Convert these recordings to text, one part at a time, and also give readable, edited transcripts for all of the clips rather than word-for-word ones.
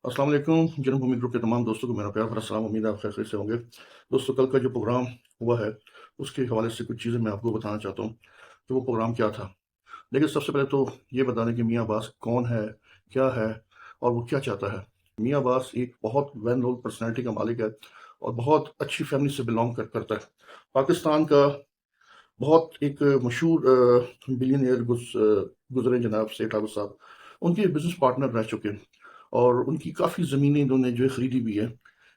अस्सलाम वालेकुम। जन्मभूमि ग्रुप के तमाम दोस्तों को मेरा प्यार भरा सलाम। उम्मीद है आप खैरियत से होंगे। दोस्तों, कल का जो प्रोग्राम हुआ है उसके हवाले से कुछ चीज़ें मैं आपको बताना चाहता हूँ कि वो प्रोग्राम क्या था। देखिए, सबसे पहले तो ये बता दें कि मियाँ अब्बास कौन है, क्या है और वो क्या चाहता है। मियाँ अब्बास एक बहुत वेल नोन पर्सनैलिटी का मालिक है और बहुत अच्छी फैमिली से बिलोंग करता है। पाकिस्तान का बहुत एक मशहूर बिलियनियर गुजरे जनाब सेठ आबद साहब, उनके बिजनेस पार्टनर रह चुके हैं और उनकी काफ़ी ज़मीनें इन्होंने जो है ख़रीदी भी है।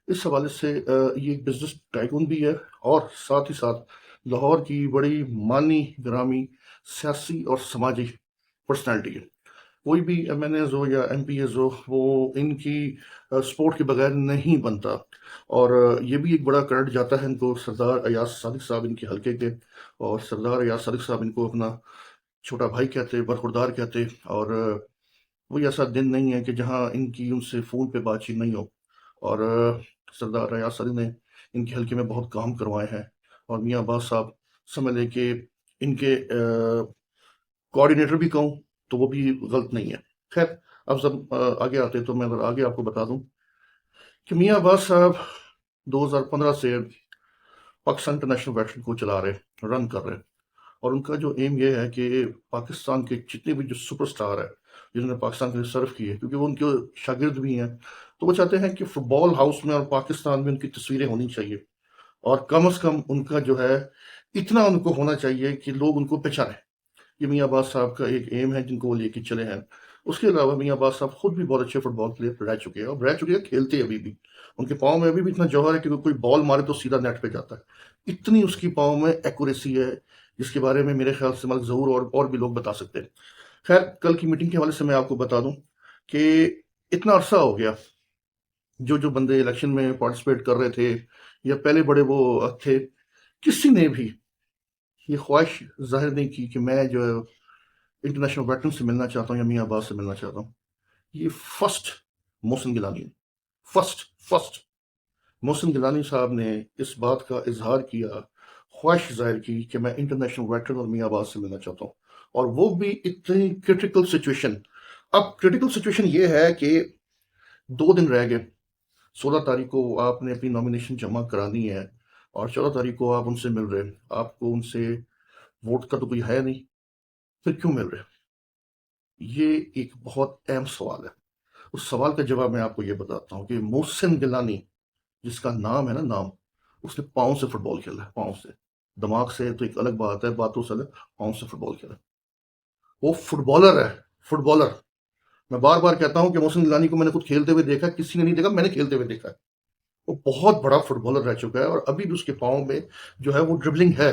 इस हवाले से ये एक बिजनेस टाइकून भी है और साथ ही साथ लाहौर की बड़ी मानी ग्रामी सियासी और समाजी पर्सनैलिटी है। कोई भी एमएनएज़ हो या एमपीएज़ हो, वो इनकी सपोर्ट के बगैर नहीं बनता। और ये भी एक बड़ा क्रेडिट जाता है इनको सरदार अयाज सादिक साहब इनके हल्के के। और सरदार अयाज सादिक साहब इनको अपना छोटा भाई कहते, बरखुरदार कहते। और कोई ऐसा दिन नहीं है कि जहाँ इनकी उनसे फ़ोन पे बातचीत नहीं हो। और सरदार अयाज सादिक ने इनके हल्के में बहुत काम करवाए हैं। और मियाँ अब्बास साहब समझ लें कि इनके कोऑर्डिनेटर भी कहूँ तो वो भी गलत नहीं है। खैर, अब जब आगे आते तो मैं अगर आगे आपको बता दूं कि मियाँ अब्बास साहब 2015 से पाकिस्तान इंटरनेशनल वेटरन को चला रहे, रन कर रहे। और उनका जो एम ये है कि पाकिस्तान के जितने भी जो सुपरस्टार है जिन्होंने पाकिस्तान के लिए सर्व किए, क्योंकि वो उनके शागिर्द भी हैं, तो वो चाहते हैं कि फुटबॉल हाउस में और पाकिस्तान में उनकी तस्वीरें होनी चाहिए। और कम से कम उनका जो है इतना उनको होना चाहिए कि लोग उनको पहचाने। ये मियाँ अब्बास साहब का एक एम है जिनको वो लेके चले हैं। उसके अलावा मियाँ अब्बास साहब खुद भी बहुत अच्छे फुटबॉल प्लेयर रह चुके हैं और रह चुके हैं, खेलते अभी भी। उनके पाँव में अभी भी इतना जौहर है कि कोई बॉल मारे तो सीधा नेट पे जाता है। इतनी उसकी पाँव में एक्यूरेसी है जिसके बारे में मेरे ख्याल से मलिक ज़हूर और भी लोग बता सकते हैं। खैर, कल की मीटिंग के हवाले से मैं आपको बता दूं कि इतना अरसा हो गया, जो जो बंदे इलेक्शन में पार्टिसिपेट कर रहे थे या पहले बड़े वो थे, किसी ने भी ये ख्वाहिश जाहिर नहीं की कि मैं जो है इंटरनेशनल वेटरन से मिलना चाहता हूँ या मियाँ अब्बास से मिलना चाहता हूँ। ये first Mohsin Gilani, first first Mohsin Gilani साहब ने इस बात का इजहार किया, ख्वाहिश जाहिर की कि मैं इंटरनेशनल वेटरन और मियाँ अब्बास से मिलना चाहता हूँ। और वो भी इतनी क्रिटिकल सिचुएशन। अब क्रिटिकल सिचुएशन ये है कि 2 दिन रह गए। 16 तारीख को आपने अपनी नॉमिनेशन जमा करानी है और 14 तारीख को आप उनसे मिल रहे हैं। आपको उनसे वोट का तो कोई है नहीं, फिर क्यों मिल रहे हैं? ये एक बहुत अहम सवाल है। उस सवाल का जवाब मैं आपको ये बताता हूँ कि मोहसिन गिलानी, जिसका नाम है ना, नाम, उसने पाँव से फुटबॉल खेला है, पाँव से। दिमाग से तो एक अलग बात है, बातों से अलग, पाँव से फुटबॉल खेला है। वो फुटबॉलर है, फुटबॉलर। मैं बार बार कहता हूँ कि मोहसिन गिलानी को मैंने खुद खेलते हुए देखा, किसी ने नहीं देखा, मैंने खेलते हुए देखा है। वो बहुत बड़ा फुटबॉलर रह चुका है और अभी भी उसके पाँव में जो है वो ड्रिबलिंग है।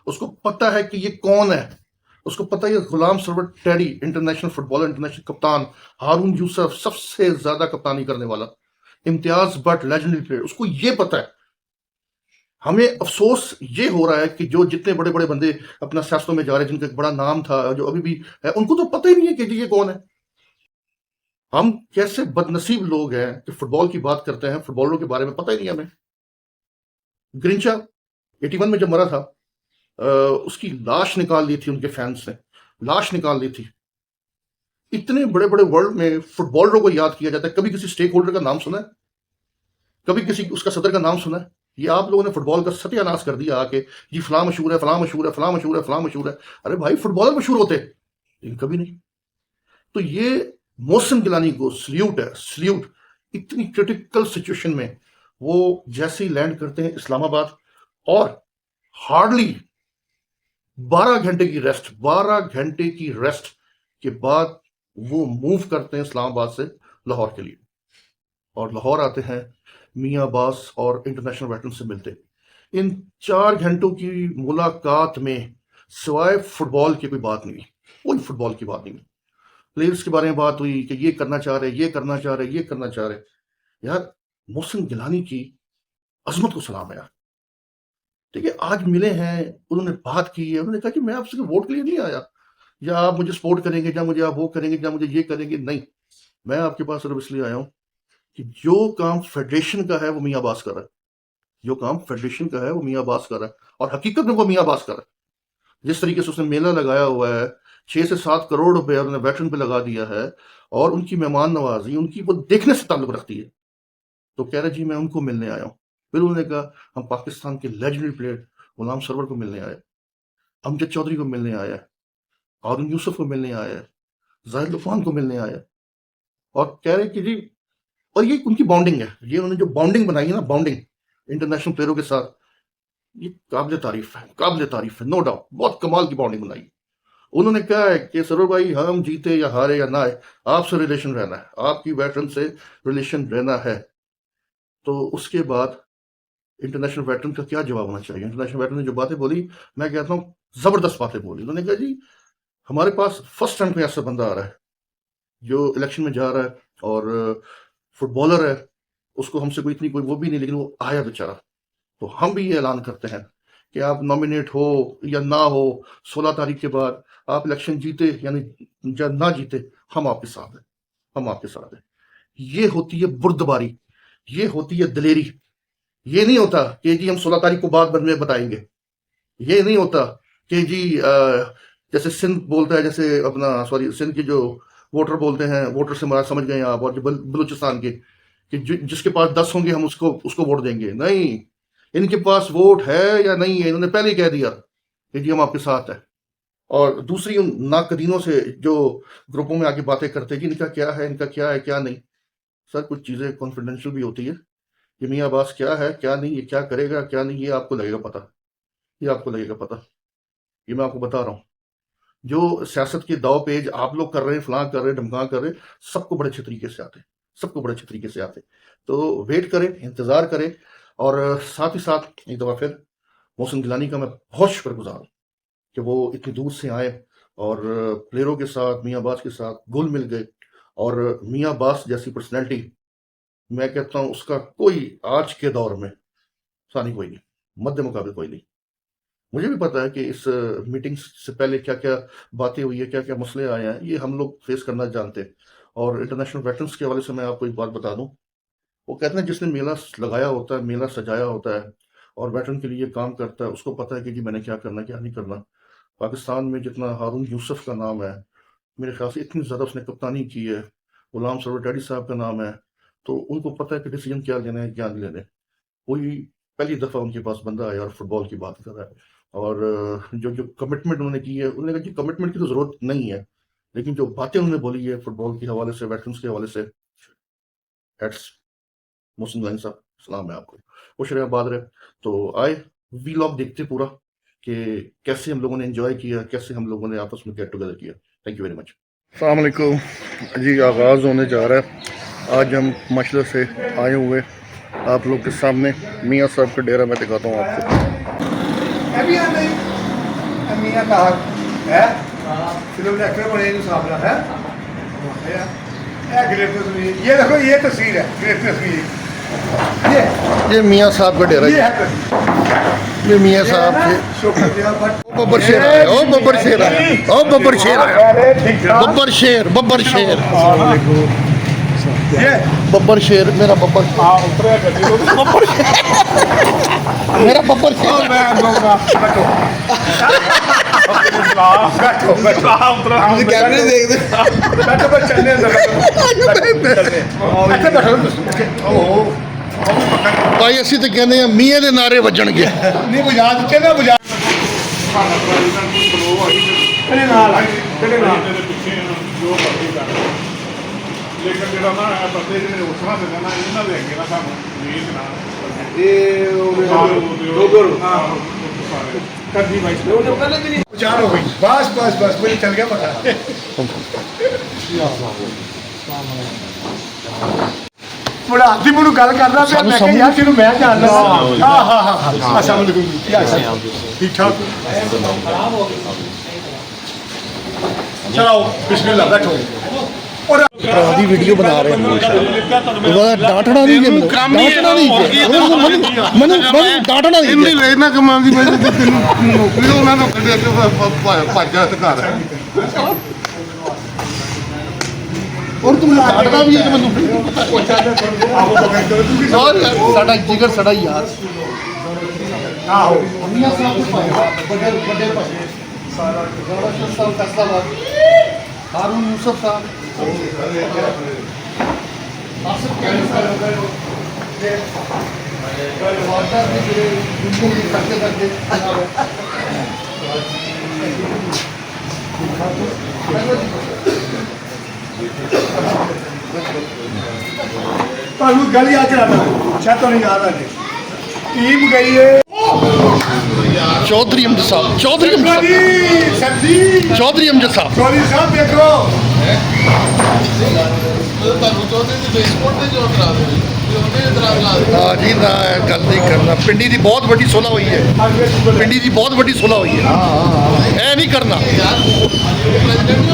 उसको पता है कि ये कौन है। उसको पता है ये Ghulam Sarwar Teddy, international footballer, international कप्तान, हारून यूसुफ सबसे ज्यादा कप्तानी करने वाला, इम्तियाज बट लेजेंडरी प्लेयर, उसको ये पता है। हमें अफसोस ये हो रहा है कि जो जितने बड़े बड़े बंदे अपना सियासतों में जा रहे हैं, जिनका एक बड़ा नाम था, जो अभी भी है, उनको तो पता ही नहीं है कि ये कौन है। हम कैसे बदनसीब लोग हैं कि फुटबॉल की बात करते हैं, फुटबॉलरों के बारे में पता ही नहीं हमें। ग्रिंचा 81 में जब मरा था, उसकी लाश निकाल ली थी उनके फैंस ने, लाश निकाल ली थी। इतने बड़े बड़े वर्ल्ड में फुटबॉलरों को याद किया जाता है, कभी किसी स्टेक होल्डर का नाम सुना है? कभी किसी उसका सदर का नाम सुना है? ये आप लोगों ने फुटबॉल का सत्यानाश कर दिया आके, जी फलां मशहूर है, फलां मशहूर है, फलां मशहूर है, फलां मशहूर है। अरे भाई, फुटबॉलर मशहूर होते, लेकिन कभी नहीं। तो ये मोहसिन गिलानी को सल्यूट है, सल्यूट। इतनी क्रिटिकल सिचुएशन में वो जैसे ही लैंड करते हैं इस्लामाबाद, और हार्डली 12 घंटे की रेस्ट, 12 घंटे की रेस्ट के बाद वो मूव करते हैं इस्लामाबाद से लाहौर के लिए। और लाहौर आते हैं, मियाँ अब्बास और इंटरनेशनल वेटरन से मिलते हैं। इन 4 घंटों की मुलाकात में सिवाय फुटबॉल की कोई बात नहीं, कोई फुटबॉल की बात नहीं। प्लेयर्स के बारे में बात हुई कि ये करना चाह रहे, ये करना चाह रहे, ये करना चाह रहे। यार, मोहसिन गिलानी की अजमत को सलाम है यार। ठीक है, आज मिले हैं, उन्होंने बात की है, उन्होंने कहा कि मैं आपसे वोट के लिए नहीं आया, या आप मुझे सपोर्ट करेंगे, या मुझे आप वो करेंगे, या मुझे ये करेंगे। नहीं, मैं आपके पास सिर्फ इसलिए आया हूं कि जो काम फेडरेशन का है वो मियाँ अब्बास कर रहा है। جو کام فیڈریشن کا ہے وہ میاں عباس کر رہا ہے، اور حقیقت میں وہ میاں عباس کر رہا ہے۔ جس طریقے سے اس نے میلہ لگایا ہوا ہے، 6 سے 7 کروڑ روپے انہوں نے ویٹرن پہ لگا دیا ہے، اور ان کی مہمان نوازی ان کی وہ دیکھنے سے تعلق رکھتی ہے۔ تو کہہ رہے جی میں ان کو ملنے آیا ہوں۔ پھر انہوں نے کہا ہم پاکستان کے لیجنڈری پلیئر غلام سرور کو ملنے آئے، امجد چودھری کو ملنے آیا، ہارون یوسف کو ملنے آیا، زاہد لطفان کو ملنے آیا، اور کہہ رہے کہ جی، اور یہ ان کی بانڈنگ ہے، یہ انہوں نے جو بانڈنگ بنائی ہے نا، بانڈنگ انٹرنیشنل پلیئروں کے ساتھ، یہ قابل تعریف ہے، قابل تعریف ہے، نو ڈاؤٹ، بہت کمال کی بانڈنگ بنائی ہے۔ انہوں نے کہا ہے کہ سرور بھائی ہم جیتے یا ہارے یا نہ آئے، آپ سے ریلیشن رہنا ہے، آپ کی ویٹرن سے ریلیشن رہنا ہے۔ تو اس کے بعد انٹرنیشنل ویٹرن کا کیا جواب ہونا چاہیے؟ انٹرنیشنل ویٹرن نے جو باتیں بولی، میں کہتا ہوں زبردست باتیں بولی۔ انہوں نے کہا جی ہمارے پاس فرسٹ ٹائم کوئی ایسا بندہ آ رہا ہے جو الیکشن میں جا رہا ہے، اور فٹ بالر ہے، اس کو ہم سے کوئی اتنی کوئی وہ بھی نہیں، لیکن وہ آیا بیچارہ۔ تو ہم بھی یہ اعلان کرتے ہیں کہ آپ نامینیٹ ہو یا نہ ہو، 16 تاریخ کے بعد آپ الیکشن جیتے یعنی یا نہ جیتے، ہم آپ کے ساتھ ہیں، ہم آپ کے ساتھ ہیں۔ یہ ہوتی ہے بردباری، یہ ہوتی ہے دلیری۔ یہ نہیں ہوتا کہ جی ہم 16 تاریخ کو بعد میں بتائیں گے، یہ نہیں ہوتا کہ جی جیسے سندھ بولتا ہے، جیسے اپنا سوری سندھ کے جو ووٹر بولتے ہیں، ووٹر سے مراد سمجھ گئے آپ، اور جو بلوچستان کے، کہ جس کے پاس 10 ہوں گے ہم اس کو ووٹ دیں گے۔ نہیں، ان کے پاس ووٹ ہے یا نہیں ہے، انہوں نے پہلے ہی کہہ دیا کہ جی ہم آپ کے ساتھ ہیں۔ اور دوسری ان ناقدینوں سے جو گروپوں میں آگے باتیں کرتے ہیں کہ ان کا کیا ہے، ان کا کیا ہے، کیا نہیں، سر کچھ چیزیں کانفیڈینشیل بھی ہوتی ہے کہ میاں عباس کیا ہے کیا نہیں، یہ کیا کرے گا کیا نہیں، یہ آپ کو لگے گا پتہ، یہ آپ کو لگے گا پتہ، یہ میں آپ کو بتا رہا ہوں۔ جو سیاست کے داؤ پیج آپ لوگ کر رہے ہیں، فلاں کر رہے ہیں، ڈھمکاں کر رہے ہیں، سب کو بڑے اچھے طریقے سے آتے ہیں، سب کو بڑے اچھے طریقے سے آتے ہیں۔ تو ویٹ کریں، انتظار کریں، اور ساتھ ہی ساتھ ایک دفعہ پھر محسن گیلانی کا میں بہت شکر گزار ہوں کہ وہ اتنی دور سے آئے اور پلیئروں کے ساتھ میاں عباس کے ساتھ گل مل گئے۔ اور میاں عباس جیسی پرسنالٹی میں کہتا ہوں اس کا کوئی آج کے دور میں ثانی کوئی نہیں، مد مقابل کوئی نہیں۔ مجھے بھی پتا ہے کہ اس میٹنگ سے پہلے کیا کیا باتیں ہوئی ہے، کیا کیا مسئلے آئے ہیں، یہ ہم لوگ فیس کرنا جانتے ہیں۔ اور انٹرنیشنل ویٹرنس کے حوالے سے میں آپ کو ایک بات بتا دوں، وہ کہتے ہیں جس نے میلہ لگایا ہوتا ہے، میلہ سجایا ہوتا ہے، اور ویٹرن کے لیے کام کرتا ہے، اس کو پتا ہے کہ جی میں نے کیا کرنا کیا نہیں کرنا۔ پاکستان میں جتنا ہارون یوسف کا نام ہے، میرے خیال سے اتنی زیادہ اس نے کپتانی کی ہے، غلام سرور ڈیڈی صاحب کا نام ہے، تو ان کو پتہ ہے کہ ڈیسیجن کیا لینا ہے کیا نہیں لینے۔ کوئی پہلی دفعہ ان کے پاس بندہ آیا اور فٹ بال کی بات کر رہا ہے، اور جو کمٹمنٹ انہوں نے کی ہے، انہوں نے کہا کہ کمٹمنٹ کی تو ضرورت نہیں ہے، لیکن جو باتیں انہوں نے بولی ہے فٹ بال کے حوالے سے، ویٹرنس کے حوالے سے، ایٹس محسن گیلانی صاحب سلام ہے آپ کو، خوش رہے آباد رہے۔ تو آئے وی لاگ دیکھتے پورا کہ کیسے ہم لوگوں نے انجوائے کیا، کیسے ہم لوگوں نے آپس میں گیٹ ٹوگیدر کیا۔ Thank you very much. السلام علیکم جی، آغاز ہونے جا رہا ہے۔ آج ہم مشہور سے آئے ہوئے آپ لوگ کے سامنے میاں صاحب کا ڈیرا میں دکھاتا ہوں آپ کو۔ یہ دیکھو، یہ تصویر ہے، یہ میاں صاحب کا ڈیرا، یہ میاں صاحب کے ببر شیر آیا، او ببر شیر آیا، او ببر شیر آیا، ببر شیر، ببر شیر، ببر شیر، میرا ببر میرا ببر شیر۔ بھائی اسی تو کہنے ہیں میاں دے نعرے وجن گے، نہیں بجا دیتے نا، بجا چار ہو گئی، بس بس بس مجھے چل گیا پتا۔ بڑا آدمی مجھے گل کرنا پیا، میں کہ یار تینوں میں جاننا۔ ہاں ہاں ہاں، السلام علیکم جی، کیا حال ہے؟ ٹھیک ٹھاک؟ چلاؤ بسم اللہ، بیٹھو۔ آدھی ویڈیو بنا رہے ہیں، ڈانٹنا نہیں ہے، ڈانٹنا نہیں ہے، ڈانٹنا اور تم ڈانٹنا بھی ہے کہ ساڈا جگر ساڈا یار۔ ਆਹੋ ਮੀਆਂ ਸਾਹਿਬ ਦੇ ਭਾਈ ਵੱਡੇ ਵੱਡੇ ਭਾਈ ਸਾਰਾ ਗੌਰਵ ਸਾਹਿਬ ਫੈਸਲਾਬਾਦ ਹਾਰੂਨ ਯੂਸਫ ਸਾਹਿਬ ਆਸਫ ਕੈਨੀ ਸਾਹਿਬ ਵਾਰਦਾਤ ਦੇ ਜਿਹੜੇ ਜ਼ਿੰਦਗੀ ਕਰਦੇ ਕਰਦੇ ਤੁਹਾਨੂੰ ਗੱਲ ਯਾਦ ਕਰਾਣਾ ਸ਼ਾਇਦ ਤੁਹਾਨੂੰ ਯਾਦ ਆ ਜੇ ਟੀਮ ਗਈ ਹੈ ਚੌਧਰੀ ਅਮਜਦ ਸਾਹਿਬ ਚੌਧਰੀ ਅਮਜਦ ਜੀ ਸਰਦੀ ਚੌਧਰੀ ਅਮਜਦ ਸਾਹਿਬ ਚੌਧਰੀ ਸਾਹਿਬ ਦੇਖੋ ਤੁਹਾਨੂੰ ਚੌਧਰੀ ਦੀ ਬੇਸਪੋਰਟ ਤੇ ਜੋ ਇਤਰਾਜ਼ ਹੋਈ ਉਹਨੇ ਇਤਰਾਜ਼ ਲਾ ਦਿੱਤਾ ਹਾਂ ਜੀ ਨਾ ਇਹ ਗੱਲ ਨਹੀਂ ਕਰਨਾ ਪਿੰਡੀ ਦੀ ਬਹੁਤ ਵੱਡੀ ਸੁਲ੍ਹਾ ਹੋਈ ਹੈ ਪਿੰਡੀ ਦੀ ਬਹੁਤ ਵੱਡੀ ਸੁਲ੍ਹਾ ਹੋਈ ਹੈ ਇਹ ਨਹੀਂ ਕਰਨਾ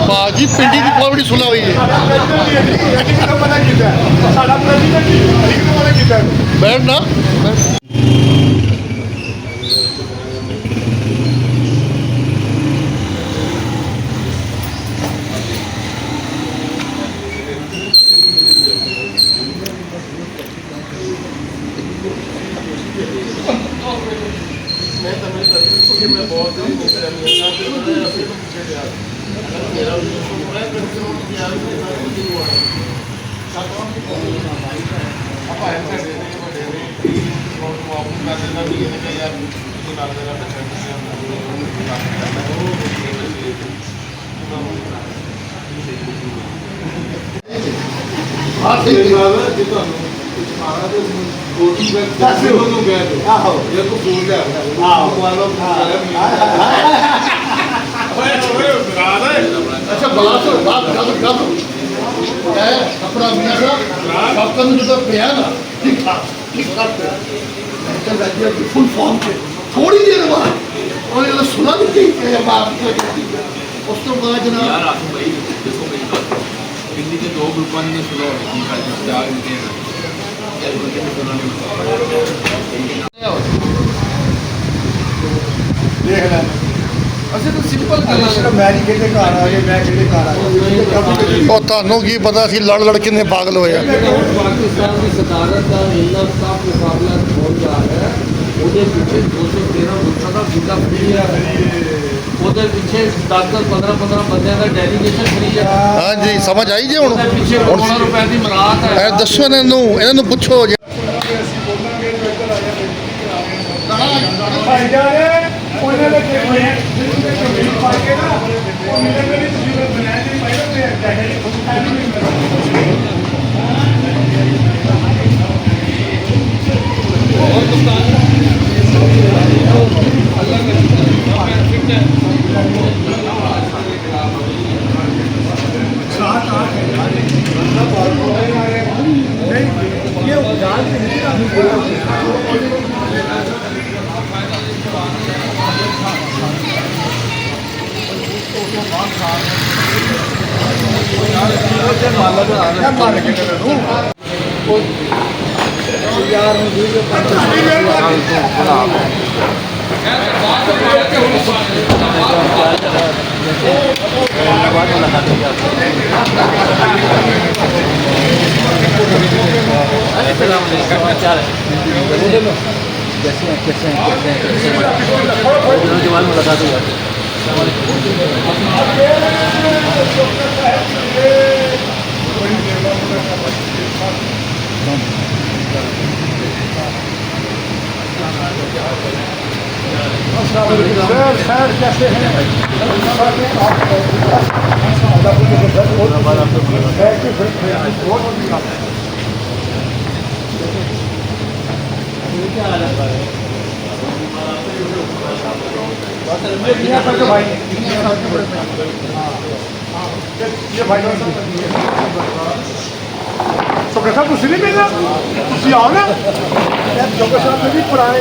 ਬਾਜੀ ਪਿੰਡੀ ਦੀ ਬਹੁਤ ਵੱਡੀ ਸੁਲ੍ਹਾ ਹੋਈ ਹੈ ਪਤਾ ਕੀਤਾ ਸਾਡਾ ਪ੍ਰੈਜ਼ੀਡੈਂਟ ਹਰੀਕ ਨੂੰ ਪਤਾ ਕੀਤਾ ਬੈਠ ਨਾ ਅੱਛਾ ਬਾਤ ਗੱਲ ਆਪਣਾ ਮੀਆਂ ਸਾਹਿਬ ਆਪਕਾ ਨੂੰ ਜਦੋਂ ਪਿਆ ਨਾ ਠੀਕ ਠਾਕ ਚੱਲ ਰਿਹਾ ਫੁੱਲ ਫਾਰਮ ਤੇ ਥੋੜੀ ਦੇਰ ਬਾਅਦ ਉਹਨੇ ਜਦੋਂ ਸੁਣਾ ਦਿੱਤੀ ਕਿ ਬਾਪ ਉਸ ਤੋਂ ਬਾਅਦ ਜਨਾਬ ਯਾਰ ਆਸੂ ਭਾਈ ਦੇਖੋ ਮੇਰੀ ਬਾਤ ਪਿੰਡੀ ਦੇ ਦੋ ਗਰੁੱਪਾਂ ਨੇ ਸੁਣੋ ਕਿ ਕਾਜੀ ਜਾਗ ਦਿੱਤੇ ਹਨ ਇਹ ਬੰਦੇ ਨੇ ਸੁਣਾ ਨਹੀਂ ਦੇਖ ਲੈ ਅਸੀਂ ਤਾਂ ਸਿੰਪਲ ਗੱਲਾਂ ਮੈਂ ਨਹੀਂ ਕਿਹਦੇ ਘਰ ਆ ਗਏ ਮੈਂ ਕਿਹਦੇ ਘਰ ਆ ਗਿਆ ਉਹ ਤੁਹਾਨੂੰ ਕੀ ਪਤਾ ਸੀ ਲੜ ਲੜ ਕਿੰਨੇ ਪਾਗਲ ਹੋਏ ਆ ਪਾਕਿਸਤਾਨ ਦੀ ਸਦਾਰਤ ਦਾ ਇੰਨਾ ਸਾਫ ਮੁਕਾਬਲਾ ਹੋਣ ਜਾ ਰਿਹਾ ਹੈ ਉਹਦੇ ਪਿੱਛੇ 213 ਮੁਲਕਾਂ ਦਾ ਵੀਜ਼ਾ ਫ੍ਰੀ ਹੈ ਉਹਦੇ ਪਿੱਛੇ 10-10 15-15 ਬੰਦਿਆਂ ਦਾ ਡੈਲੀਗੇਸ਼ਨ ਫ੍ਰੀ ਹੈ ਹਾਂਜੀ ਸਮਝ ਆਈ ਜੇ ਹੁਣ ਉਹਦੇ ਪਿੱਛੇ ਕਰੋੜਾਂ ਰੁਪਏ ਦੀ ਮਰਾਤ ਹੈ ਇਹ ਦੱਸੋ ਇਹਨਾਂ ਨੂੰ ਪੁੱਛੋ ਭਾਈ ਜਾਨੇ ਉਹਨਾਂ ਦੇ ਕਿ ਜਿਹਨੂੰ ਦੇ ਕਮੀ ਪਾ ਕੇ ਨਾ ਉਹ ਮੇਰੇ ਮੇਰੀ ਤਸਵੀਰ ਬਣਾਈ ਦੀ ਪਹਿਲਾਂ ਤੇ ਚਾਹੀਦੀ सर कैसे तो कैसा कुछ नहीं मिलना तुम आओ ना जोकर साहब ने भी पुराने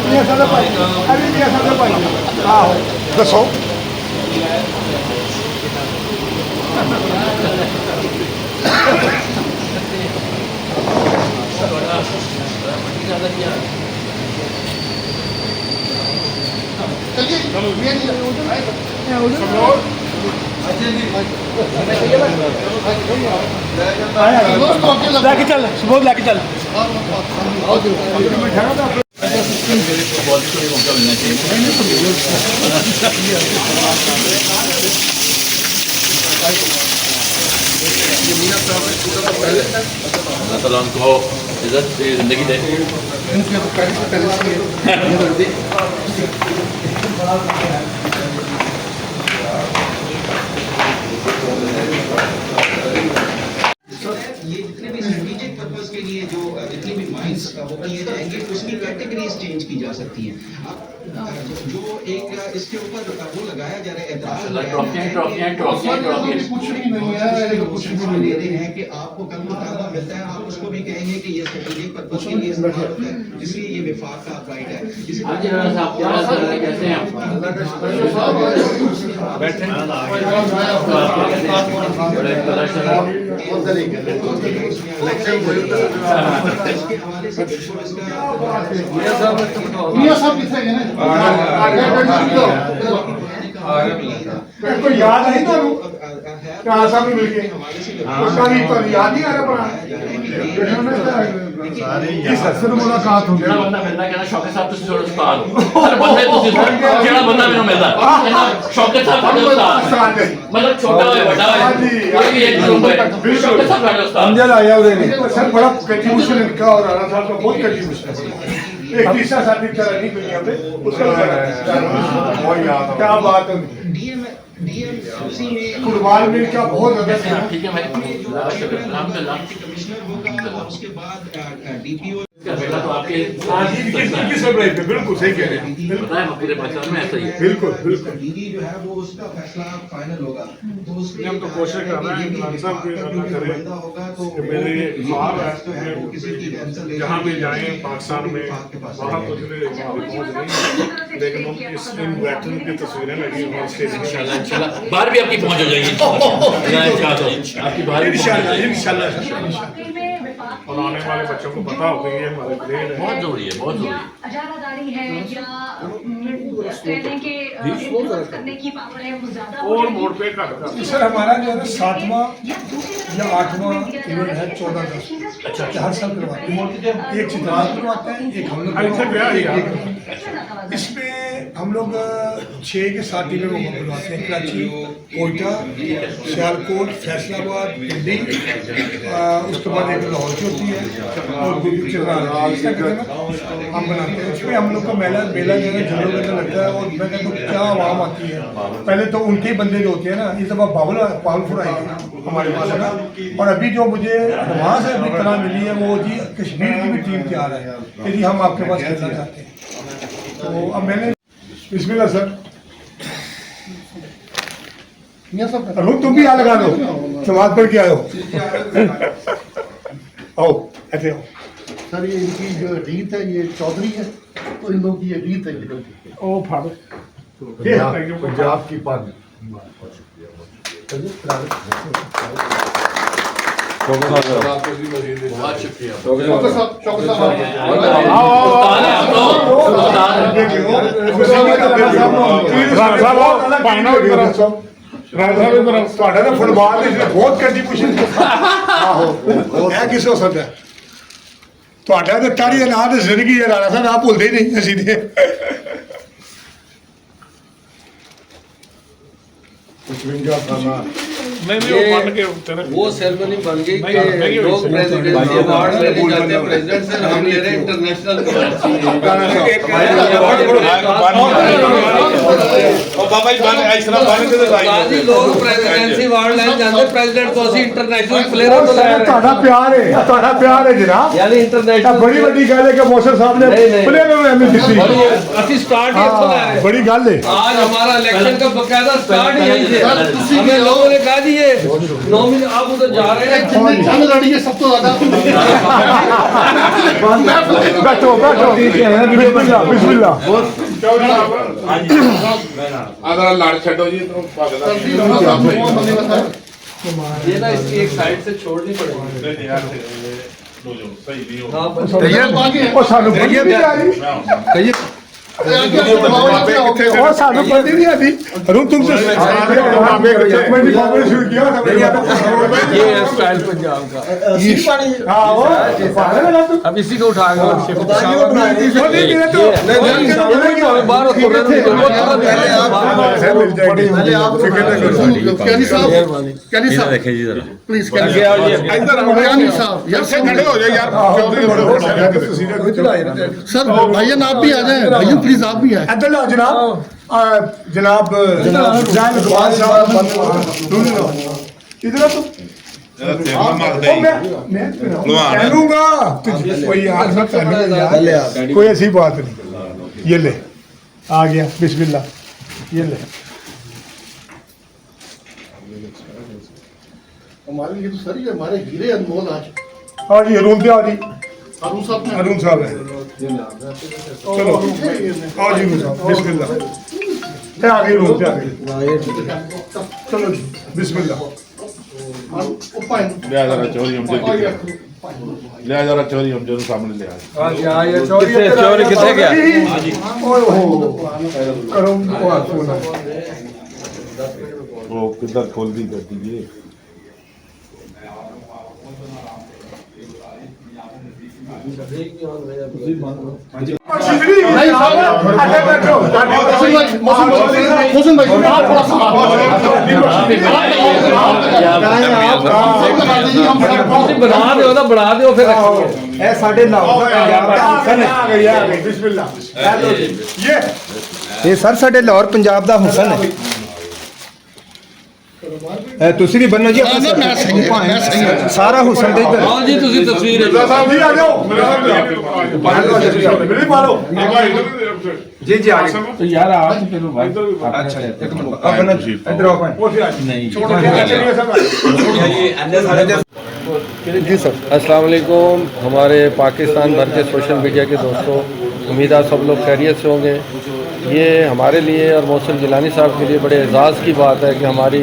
मियां साहब भाई अरे मियां साहब भाई आओ दसो लेके चल सुबह लेके चल बॉडी को भी मौका मिलना चाहिए। अल्लाह ताला उनको इज्जत से ज़िंदगी दे। ये जितने भी स्ट्रेटेजिक पर्पस के लिए जो जितनी भी माइंस वो किए जाएंगे उसकी कैटेगरीज चेंज की जा सकती हैं। जो एक इसके ऊपर वो लगाया जा रहा है एतराज कुछ भी नहीं है, कुछ भी नहीं ले रहे हैं कि आपको कल को ताबा मिलता है, आप उसको भी कहेंगे कि ये स्ट्रेटेजिक पर्पस के लिए इस्तेमाल होता है, इसलिए ये विफाक का राइट है। इसी हाँ जी राणा साहब, कैसे हैं आप? बैठे इसके हवाले से बिल्कुल इसका मियां साहब किथे गए ने को याद नहीं तो क्या सब मिल के उसका भी तो याद नहीं आ रहा पड़ा ये सर मुलाकात हो ਜਿਹੜਾ ਬੰਦਾ ਮਿਲਦਾ ਕਹਿੰਦਾ ਸ਼ੌਕਤ ਸਾਹਿਬ ਤੁਸੀਂ ਥੋੜਾ ਉਸਤਾਦ ਹੋ। ਹਰ ਬੰਦੇ ਤੁਸੀਂ ਜਿਹੜਾ ਬੰਦਾ ਮੈਨੂੰ ਮਿਲਦਾ ਕਹਿੰਦਾ ਸ਼ੌਕਤ ਸਾਹਿਬ ਤੁਹਾਡੇ ਉਸਤਾਦ ਮਤਲਬ ਛੋਟਾ ਹੋਏ ਵੱਡਾ ਹੋਏ ਕੋਈ ਵੀ ਇੱਕ ਗਰੁੱਪ ਹੈ ਸ਼ੌਕਤ ਸਾਹਿਬ ਤੁਹਾਡੇ ਉਸਤਾਦ। अंजल आया उधर सर बड़ा कंट्रीब्यूशन इनका और राणा साहब का बहुत कंट्रीब्यूशन है। एक तीसरा साथी चला नहीं दुनिया में उसका क्या बात है। डीएमसी में फुटबॉल में क्या बहुत ज्यादा ठीक है भाई अल्हम्दुलिल्लाह। कमिश्नर होगा, उसके बाद डीपीओ इसका बेटा तो आपके बिल्कुल सही कह रहे हैं पता है पूरे पाकिस्तान में ऐसा ही है। बिल्कुल बिल्कुल दीदी जो है वो उसका फैसला फाइनल होगा, तो उसके हम तो कोशिश कर रहे हैं इमरान साहब की अल्लाह करे बंदा होगा तो कि मेरे ये ख्वाब है जो है वो किसी की कैंसर जहाँ भी जाएं पाकिस्तान में वहाँ तो चले पहुँच नहीं, लेकिन हम इस इन वेटरन की तस्वीरें लगी हुई इसके इंशाल्लाह इंशाल्लाह बाहर भी आपकी पहुंच हो जाएगी इंशाल्लाह आपकी बाहर भी पहुंच हो जाएगी इंशाल्लाह और आने वाले बच्चों को पता हो कि ये हमारे प्लेयर है। बहुत जरूरी है बहुत जरूरी है। अजादारी है या कहने के influence करने की पावर है वो ज्यादा हो और जाएगी। मोड़ पे घट कर सर हमारा जो है ना 7वां या दूसरी तरफ या 8वां दिया जा इवेंट रहा है 14 का अच्छा हर साल करवाते हैं। एक चित्राल करवाते हैं, एक हम लोग ऐसे ब्याह ही है। इसमें हम लोग 6 के 7 टीमें को बुलवाते हैं। कराची, कोयटा, सियालकोट, फैसलाबाद, दिल्ली, उसके बाद एक लाहौर की होती है और चित्राल हम बनाते हैं। इसमें हम लोग का मेला जो है झंडों के अंदर लगता है और मैं कहता हूँ क्या आवाम आती है। पहले तो उनके ही बंदे जो होते हैं ना, इस दफ़ा पावरफुल आई है हमारे पास है ना। और अभी जो मुझे वहाँ से अभी तला मिली है वो जी कश्मीर की भी टीम तैयार है यदि हम आपके पास खेलना चाहते हैं। तो अब मैंने बिस्मिल्लाह सर मियां साहब अरुण तुम भी यहाँ लगा दो, समाज पढ़ के आयो। आओ ऐसे आओ। सर ये इनकी जो रीत है ये चौधरी है, तो इन लोगों की ये रीत है ओ फाड़ ये पंजाब की पग बहुत शुक्रिया शौकत साहब उस्ताद है आप तो उस्ताद हैं। ਤੁਹਾਡਾ ਤਾਂ ਫੁੱਟਬਾਲ ਦੇ ਵਿੱਚ ਬਹੁਤ ਕੰਟਰੀਬਿਊਸ਼ਨ ਆਹੋ ਇਹ ਕਿਸ ਹੋ ਸਕਦਾ ਤੁਹਾਡਾ ਤਾਂ ਤਾਰੀ ਦਾ ਨਾਂ ਤੇ ਜ਼ਿੰਦਗੀ ਹੈ ਰਾਣਾ ਸਾਹਿਬ ਆਪ ਭੁੱਲਦੇ ਹੀ ਨਹੀਂ ਅਸੀਂ ਤੇ नहीं वो बन के तेरे वो सेरेमनी बन गई नहीं, कि नहीं, लोग नहीं, प्रेसिडेंसी अवार्ड लेने जाते हैं प्रेसिडेंट से, हम ले रहे हैं इंटरनेशनल काजी लोग प्रेसिडेंसी अवार्ड लेने जाते हैं प्रेसिडेंट को ਅਸੀਂ इंटरनेशनल प्लेयर तो ले रहे हैं ਤੁਹਾਡਾ ਪਿਆਰ ਹੈ ਜਨਾਬ यानी ਇਹ इंटरनेशनल ਬੜੀ ਵੱਡੀ ਗੱਲ ਹੈ ਕਿ ਮੋਸਰ ਸਾਹਿਬ ਨੇ ਨਹੀਂ, ਨਹੀਂ। ਪਲੇਅਰ ਨੂੰ ਐਮਐਸ ਦਿੱਤੀ ਅਸੀਂ स्टार्ट ही ਇੱਥੋਂ ਲੈ ਰਹੇ हैं। बड़ी गल है आज हमारा इलेक्शन का बकायदा स्टार्ट ही यहीं से हमें लोगों ने कहा जी ये नॉमिनी आप उधर जा रहे हैं जितने जन लड़ी है सब तो ज्यादा बैठो बैठो बिस्मिल्लाह बिस्मिल्लाह आधा लड़ छो जी तो ये ना इसकी एक साइड से छोड़नी पड़ेगी हाँ बस ਉਹ ਸਾਨੂੰ ਬੜੀ ਨਹੀਂ ਆ ਰਹੀ और सानू पता नहीं आती अरुण तुमसे शुरू किया ये है स्टाइल पंजाब का। अब इसी को उठा के प्लीज सर भैया आप भी आ जाए, भैया प्लीज आप भी आए। इधर लाओ जनाब जनाब जान इकबाल साहब इधर तो मैं कहूँगा कोई यार कोई ऐसी बात नहीं। ये ले आ गया बिस्मिल्लाह ये ले हमारे लिए तो सर ये हमारे हीरे अनमोल आज हाँ जी अरुण क्या जी अरुण साहब ने अरुण साहब है चलो आओ जी अरुण साहब बिस्मिल्लाह ये आ गई अरुण आ गई चलो जी बिस्मिल्लाह चौधरी हम ले जरा चौधरी हम जरूर सामने ले आए चोरी कितने गया करो वो किधर खोल दी कर दीजिए मोहसिन भाई आप थोड़ा सा बना दो ना बढ़ा दो फिर रखेंगे। साढ़े बिस्मिल्लाह ਇਹ ਸਰ ਸਾਡੇ ਲਾਹੌਰ ਪੰਜਾਬ ਦਾ ਹੁਸਨ ਹੈ ਇਹ ਤੁਸੀਂ ਵੀ ਬੰਨੋ ਜੀ ਸਾਰਾ ਹੁਸਨ ਦੇ ਇੱਧਰ हाँ जी तुसी तस्वीर जी आ जाओ मेरे मारो जी जी आ गए तो यार आप चलो भाई अच्छा इधर आओ नहीं जी सर अस्सलाम वालेकुम हमारे पाकिस्तान भर के सोशल मीडिया के दोस्तों, उम्मीद है सब लोग खैरियत से होंगे। ये हमारे लिए और मोहसिन गिलानी साहब के लिए बड़े एजाज़ की बात है कि हमारी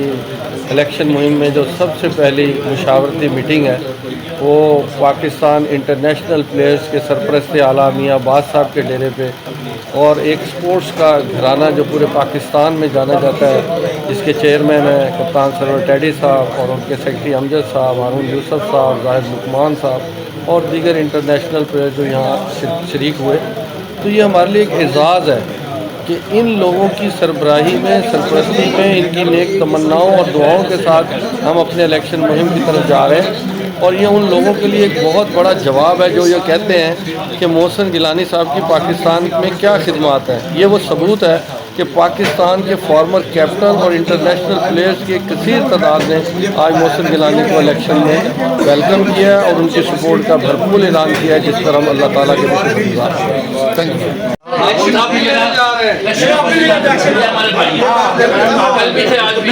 इलेक्शन मुहिम में जो सबसे पहली मुशावरती मीटिंग है वो पाकिस्तान इंटरनेशनल प्लेयर्स के सरपरस्त आला मियाँ अब्बास साहब के डेरे पे और एक स्पोर्ट्स का घराना जो पूरे पाकिस्तान में जाना जाता है, जिसके चेयरमैन हैं कप्तान सरवर टेडी साहब और उनके सेक्रेटरी अमजद साहब, हारून यूसुफ साहब, जाहिद लुकमान साहब और दीगर इंटरनेशनल प्लेयर जो यहाँ शरीक हुए। तो ये हमारे लिए एक एजाज़ है कि इन लोगों की सरबराही में, सरपरस्ती में, इनकी नेक तमन्नाओं और दुआओं के साथ हम अपने इलेक्शन मुहिम की तरफ जा रहे हैं। और ये उन लोगों के लिए एक बहुत बड़ा जवाब है जो ये कहते हैं कि मोहसिन गिलानी साहब की पाकिस्तान में क्या खिदमात हैं। ये वो सबूत है कि पाकिस्तान के फॉर्मर कैप्टन और इंटरनेशनल प्लेयर्स की एक कसीर तादाद ने आज मोहसिन गिलानी को इलेक्शन में वेलकम किया और उनकी सपोर्ट का भरपूर ऐलान किया है, जिस पर हम अल्लाह ताला के शुक्रगुज़ार हैं। Thank you. हमारे भाई कल भी थे आज भी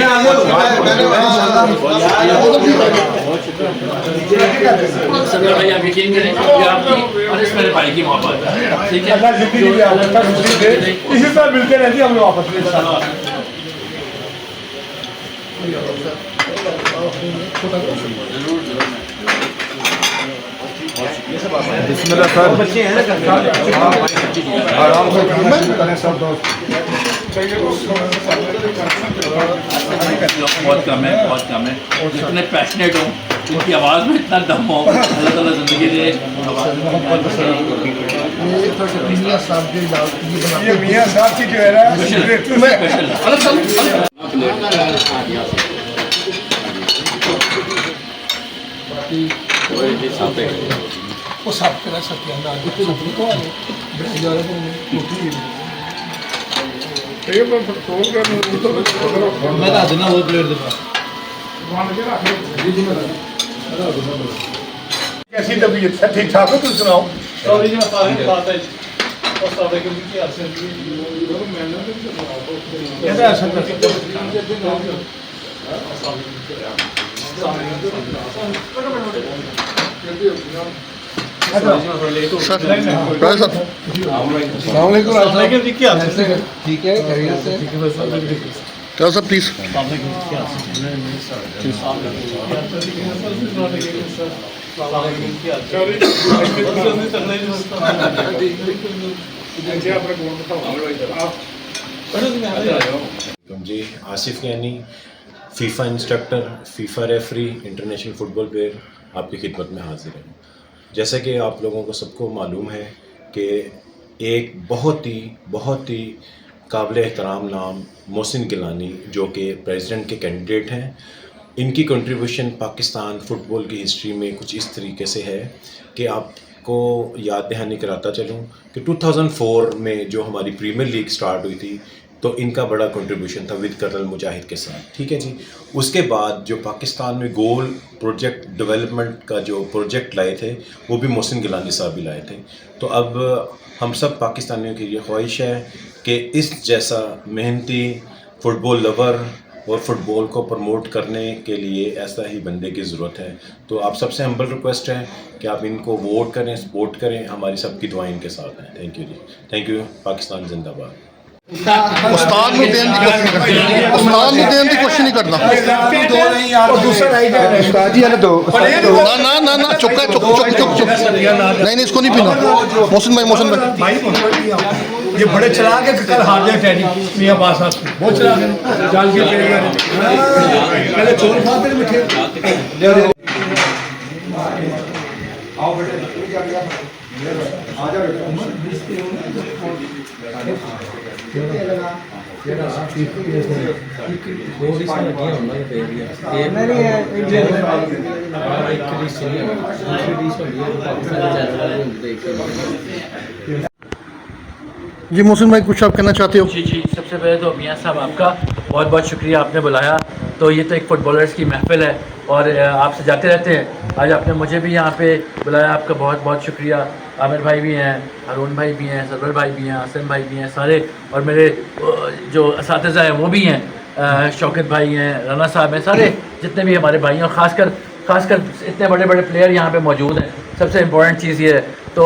भाई आप यकीन करें कि आपकी और इस मेरे भाई की मोहब्बत है, ठीक है। अल्लाह जिंदगी में आपका खुशी दे, इसी तरह मिलते रहते हम लोग आपस में। बिस्मिल्लाह सर आराम से सब दोस्त बहुत कम है, बहुत कम है। इतने पैशनेट हो, उनकी आवाज़ में इतना दम हो, अल्लाह ताला ज़िंदगी दे। ये मियाँ साहब की जो है ना वो साफ करा सकते हैं ना मैं तो ना वो प्लेयर कैसी तबीयत है? ठीक ठाक हो? तुम सुनाओ। ठीक है सर प्लीज जी आसिफ यानी FIFA instructor, FIFA referee, international football player आपकी खिदमत में हाजिर है। जैसा कि आप लोगों को सबको मालूम है कि एक बहुत ही काबिल एहतराम नाम मोहसिन गिलानी जो कि प्रेसिडेंट के कैंडिडेट हैं, इनकी कंट्रीब्यूशन पाकिस्तान फ़ुटबॉल की हिस्ट्री में कुछ इस तरीके से है कि आपको याद दहानी कराता चलूँ कि 2004 में जो हमारी प्रीमियर लीग स्टार्ट हुई थी तो इनका बड़ा कंट्रीब्यूशन था विद कर्नल मुजाहिद के साथ, ठीक है जी। उसके बाद जो पाकिस्तान में गोल प्रोजेक्ट डेवलपमेंट का जो प्रोजेक्ट लाए थे वो भी मोहसिन गिलानी साहब भी लाए थे। तो अब हम सब पाकिस्तानियों की ये ख्वाहिश है कि इस जैसा मेहनती फ़ुटबॉल लवर और फुटबॉल को प्रमोट करने के लिए ऐसा ही बंदे की ज़रूरत है। तो आप सबसे हम्बल रिक्वेस्ट है कि आप इनको वोट करें, सपोर्ट करें, हमारी सबकी दुआएं इनके साथ हैं। Thank you ji, thank you. Pakistan जिंदाबाद। ਉਸਤਾਦ ਨੂੰ ਦੇਣ ਦੀ ਕੋਸ਼ਿਸ਼ ਕਰਦਾ, ਉਸਤਾਦ ਨੂੰ ਦੇਣ ਦੀ ਕੋਸ਼ਿਸ਼ ਨਹੀਂ ਕਰਦਾ। उस्ताद जी वाले दो ना ना ना ना चुप चुप चुप चुप चुप नहीं नहीं इसको नहीं पीना। मोहसिन भाई ये बड़े चला के कल हार गए टैडी मियां बास साहब बहुत चला गए जान के पहले चोर खाते मिठे आओ बेटे आ जाओ जी मोहसिन भाई कुछ आप कहना चाहते हो? जी सबसे पहले तो मियाँ साहब आपका बहुत बहुत शुक्रिया, आपने बुलाया। तो ये तो एक फ़ुटबॉलर्स की महफिल है और आपसे जाते रहते हैं, आज आपने मुझे भी यहाँ पे बुलाया, आपका बहुत बहुत शुक्रिया। आमिर भाई भी हैं, हारून भाई भी हैं, सरवर भाई भी हैं, हसन भाई भी हैं सारे, और मेरे जो असातिज़ा हैं वो भी हैं, शौकत भाई हैं, राना साहब हैं, सारे जितने भी हमारे भाई हैं, और ख़ासकर इतने बड़े बड़े प्लेयर यहाँ पे मौजूद हैं। सबसे इम्पोर्टेंट चीज़ ये है। तो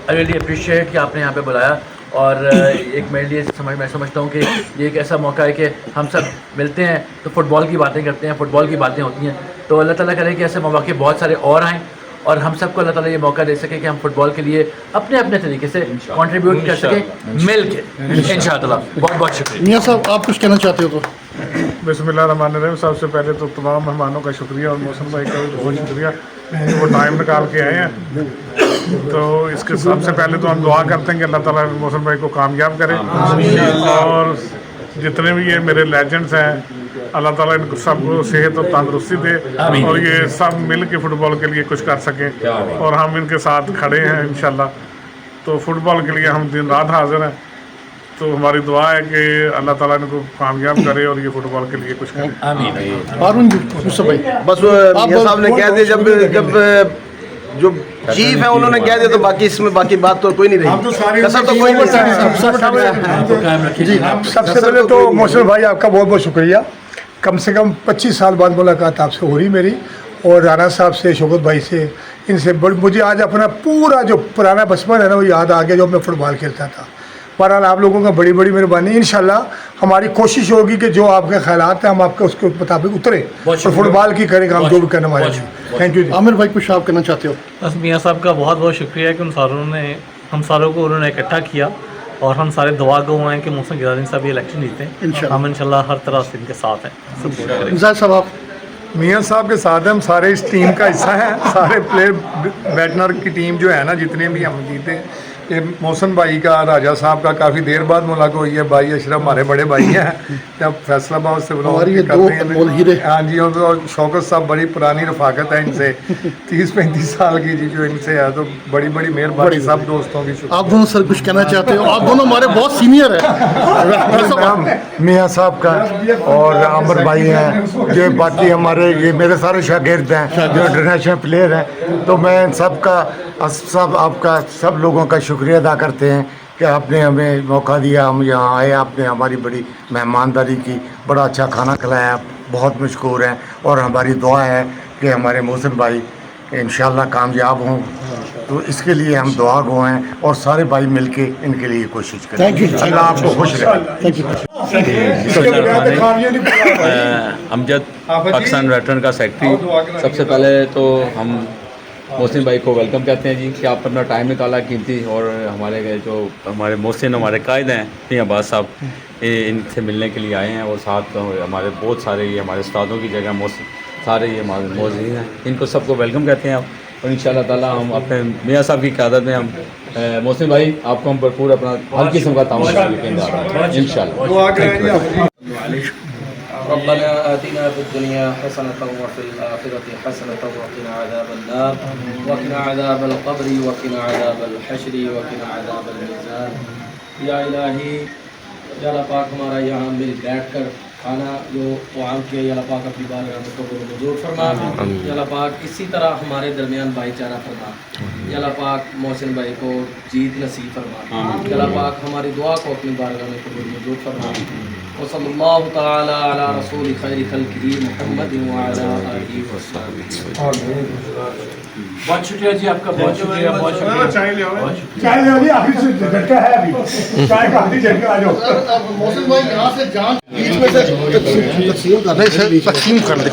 आई रियली अप्रिशिएट कि आपने यहाँ पे बुलाया, और एक मेरे लिए मैं समझता हूँ कि ये एक ऐसा मौका है कि हम सब मिलते हैं तो फ़ुटबॉल की बातें करते हैं, फ़ुटबॉल की बातें होती हैं। तो अल्लाह ताला करे कि ऐसे मौके बहुत सारे और आएँ और हम सबको अल्लाह ताला ये मौका दे सके कि हम फ़ुटबॉल के लिए अपने अपने तरीके से कंट्रीब्यूट कर सकें मिल के इंशाअल्लाह। बहुत बहुत शुक्रिया। मियाँ साहब आप कुछ कहना चाहते हो तो? बिस्मिल्लाहिर्रहमानिर्रहीम। सबसे पहले तो तमाम मेहमानों का शुक्रिया और मौसम भाई का भी बहुत शुक्रिया, वो टाइम निकाल के आए हैं। तो इसके सबसे पहले तो हम दुआ करते हैं कि अल्लाह ताला मौसम भाई को कामयाब करे, और जितने भी ये मेरे लेजेंड्स हैं अल्लाह ताला इनको सबको सेहत और तंदुरुस्ती दे, और ये सब मिल के फ़ुटबॉल के लिए कुछ कर सकें, और हम इनके साथ खड़े हैं इंशाल्लाह। तो फ़ुटबॉल के लिए हम दिन रात हाजिर हैं। तो हमारी दुआ है कि अल्लाह ताला इनको कामयाब करे और ये फ़ुटबॉल के लिए कुछ करें। हारून जी यूसुफ भाई बस मियां साहब ने कह दिया, जब जो चीफ है उन्होंने कह दिया तो बाकी इसमें बाकी बात तो कोई नहीं रही, कसर तो कोई नहीं। सबसे पहले तो मोहसिन भाई आपका बहुत बहुत शुक्रिया। कम से कम 25 साल बाद मुलाकात आपसे हो रही मेरी, और राना साहब से, शौकत भाई से, इनसे मुझे आज अपना पूरा जो पुराना बचपन है ना वो याद आ गया, जो मैं फुटबॉल खेलता था। बहरहाल आप लोगों का बड़ी बड़ी मेहरबानी। इंशाल्लाह हमारी कोशिश होगी कि जो आपके ख्यालात हैं हम आपके उसके मुताबिक उतरे और फुटबॉल की करें काम जो भी करने वाले। Thank you. आमिर भाई कुछ आप कहना चाहते हो? बस मियाँ साहब का बहुत बहुत शुक्रिया कि हम सारों को उन्होंने इकट्ठा किया, और हम सारे दुआ गो हैं कि मोहसिन गिलानी साहब ये इलेक्शन जीते। हम इंशाल्लाह हर तरह से इनके साथ हैं। साहब आप? मियां साहब के साथ हम सारे इस टीम का हिस्सा हैं, सारे प्लेयर बैटनर की टीम जो है ना, जितने भी हम जीते, ये मोहसिन भाई का, राजा साहब का काफ़ी देर बाद मुलाकात हुई है। भाई अशरफ हमारे बड़े भाई हैं, जब फैसलाबाद से करते हैं। हाँ जी, और शौकत साहब बड़ी पुरानी रफाकत है इनसे 30-35 साल की जी जो इनसे है, तो बड़ी बड़ी मेहरबानी सब दोस्तों की। आप दोनों सर कुछ कहना चाहते हो? आप दोनों हमारे बहुत सीनियर हैं। मियाँ साहब का और आमिर भाई हैं, जो बाकी हमारे ये मेरे सारे शागिर्द हैं जो इंटरनेशनल प्लेयर हैं। तो मैं सबका सब आपका सब लोगों का शुक्रिया अदा करते हैं कि आपने हमें मौका दिया, हम यहाँ आए, आपने हमारी बड़ी मेहमानदारी की, बड़ा अच्छा खाना खिलाया, बहुत मशकूर हैं। और हमारी दुआ है कि हमारे मोहसिन भाई इंशाल्लाह कामयाब हों, तो इसके लिए हम दुआ गो हैं और सारे भाई मिलके इनके लिए कोशिश करें। अल्लाह आपको खुश रखे। अमजद पाकिस्तान वेटरन का सेक्रेटरी। सबसे पहले तो हम محسن بھائی کو ویلکم کہتے ہیں جی کہ آپ اپنا ٹائم نکالا قیمتی، اور ہمارے جو ہمارے محسن ہمارے قائد ہیں پی عباس صاحب، ان سے ملنے کے لیے آئے ہیں، اور ساتھ ہمارے بہت سارے یہ ہمارے استادوں کی جگہ محسن سارے یہ موجود ہیں، ان کو سب کو ویلکم کہتے ہیں آپ، اور ان شاء اللہ تعالیٰ ہم اپنے میاں صاحب کی قیادت میں ہم محسن بھائی آپ کو ہم بھرپور اپنا ہر قسم کا تعاون کرنے کے ان شاء اللہ. ربنا آتنا في الدنيا حسنة وفي الآخرة حسنة وقنا عذاب النار وقنا عذاب القبر وقنا عذاب الحشر وقنا عذاب الميزان. یا الہی، یا اللہ پاک ہمارا یہاں مل بیٹھ کر کھانا جو طعام کیا، یا اللہ پاک اپنی بارگاہ میں قبول منظور فرما. یا اللہ پاک اسی طرح ہمارے درمیان بھائی چارہ فرما. یا اللہ پاک محسن بھائی کو جیت نصیب فرما. یا اللہ پاک ہماری دعا کو اپنی بارگاہ میں قبول منظور فرما. وصلی اللہ تعالی علی رسول خیر خلقہ محمد وعلی آلہ وصحبہ. بہت شکریہ جی آپ کا، بہت شکریہ، بہت شکریہ. چائے لے آئیے، آخری سے جھٹکا ہے ابھی، چائے کا آخری جھٹکا آ جاؤ. محسن بھائی یہاں سے جان بیچ میں سے تقسیم کرنا ہے، تقسیم کر دیں.